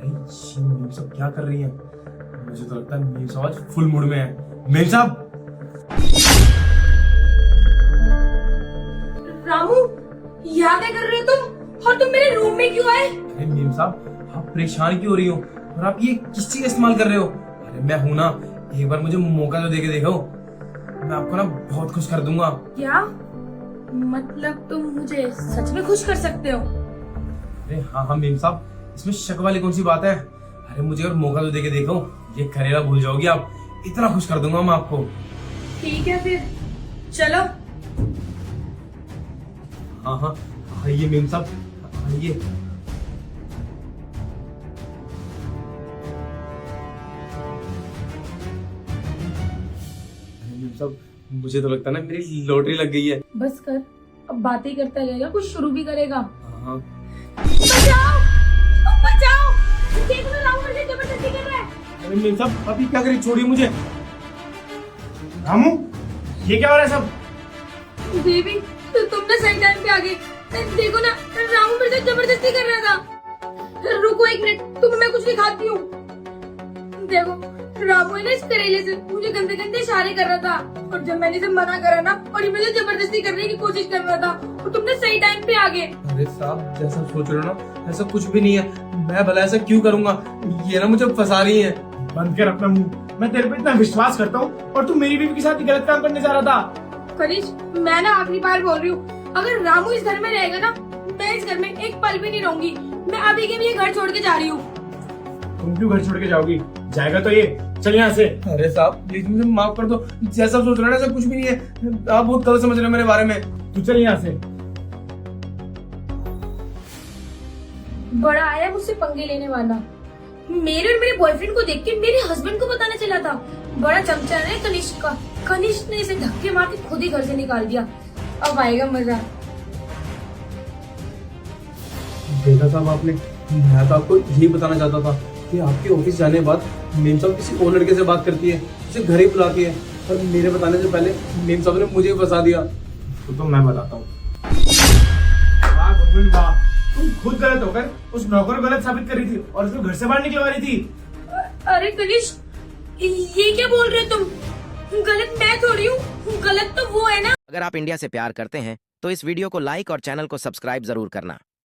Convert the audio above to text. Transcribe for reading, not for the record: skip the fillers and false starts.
भाई ये मेम साहब क्या कर रही है? मुझे तो लगता है मेम साहब आज फुल मूड में है। मेम साहब! रामू, यहाँ क्या कर रहे हो तुम? और तुम मेरे रूम में क्यों आए? अरे मेम साहब, आप परेशान क्यों हो रही हो और आप ये किस चीज का इस्तेमाल कर रहे हो? अरे मैं हूं ना, एक बार मुझे मौका तो देके देखो, मैं आपको ना बहुत खुश कर दूंगा। क्या मतलब तुम मुझे सच में खुश कर सकते हो? अरे हाँ हाँ मेम साहब, इसमें शक वाली कौन सी बात है? अरे मुझे अगर मौका तो देके देखो, ये करेला भूल जाओगी आप। इतना खुश कर दूंगा मैं आपको। ठीक है फिर चलो। हाँ हाँ आइए मेम साहब, आइए। मेम साहब, मुझे तो लगता है ना मेरी लॉटरी लग गई है। बस कर, अब बातें करता रहेगा, कुछ शुरू भी करेगा। हाँ बचाओ! बचाओ! देखो ना, रामू मुझे जबरदस्ती कर रहा है। अरे मेम साहब, अभी क्या करें, छोड़िए मुझे। रामू, ये क्या हो रहा है सब? बेबी, तो तुम ना सही टाइम पे आ गए। देखो ना, रामू मेरे से जबरदस्ती कर रहा था। रुको एक मिनट, तुम्हें मैं कुछ दिखाती हूँ। देखो, रामू है ना इस करेले से मुझे गंदे गंदे इशारे कर रहा था, और जब मैंने इसे मना करा ना, और ये मुझे जबरदस्ती करने की कोशिश कर रहा था, और तुमने सही टाइम पे आ गए। अरे साहब, जैसा सोच रहे हो ना, ऐसा कुछ भी नहीं है। मैं भला ऐसा क्यों करूंगा? ये ना मुझे फंसा रही है। बंद कर अपना मुंह। मैं तेरे पे इतना विश्वास करता हूँ और तू मेरी बीवी के साथ ही गलत काम करने जा रहा था। कनिष, मैं ना आखिरी बार बोल रही हूँ, अगर रामू इस घर में रहेगा ना, मैं इस घर में एक पल भी नहीं रहूंगी। मैं अभी के भी ये घर छोड़ के जा रही हूँ। तुम क्यों घर छोड़ के जाओगी? जाएगा तो ये। चल यहाँ से। अरे साहब प्लीज मुझे माफ कर दो। जैसा सोच रहे हो ना, ऐसा कुछ भी नहीं है। आप बहुत गलत समझ रहे हो मेरे बारे में। तू चल यहाँ से। बड़ा आया मुझसे पंगे लेने वाला। मेरे और मेरे बॉयफ्रेंड को देख के मेरे हस्बैंड को बताना चला था। बड़ा चमचा है कनिष्क का। कनिष्क ने इसे धक्के मार के खुद ही घर से निकाल दिया। अब आएगा मजा। देखा साहब आपने, मैं तो आपको यही बताना चाहता था कि आपके ऑफिस जाने के बाद मेम साहब किसी और लड़के से बात करती है, उसे घर ही बुलाती है, और मेरे बताने से पहले मेम साहब ने मुझे फंसा दिया। तो मैं बताता हूँ। वाह गुनगुन वाह, तुम खुद गलत होकर उस नौकर को गलत साबित कर रही थी और उसको घर से बाहर निकलवा रही थी। अरे कनिष्क, ये क्या बोल रहे हो तुम? गलत मैं थोड़ी हूँ, गलत तो वो है ना। अगर आप इंडिया से प्यार करते हैं तो इस वीडियो को लाइक और चैनल को सब्सक्राइब जरूर करना।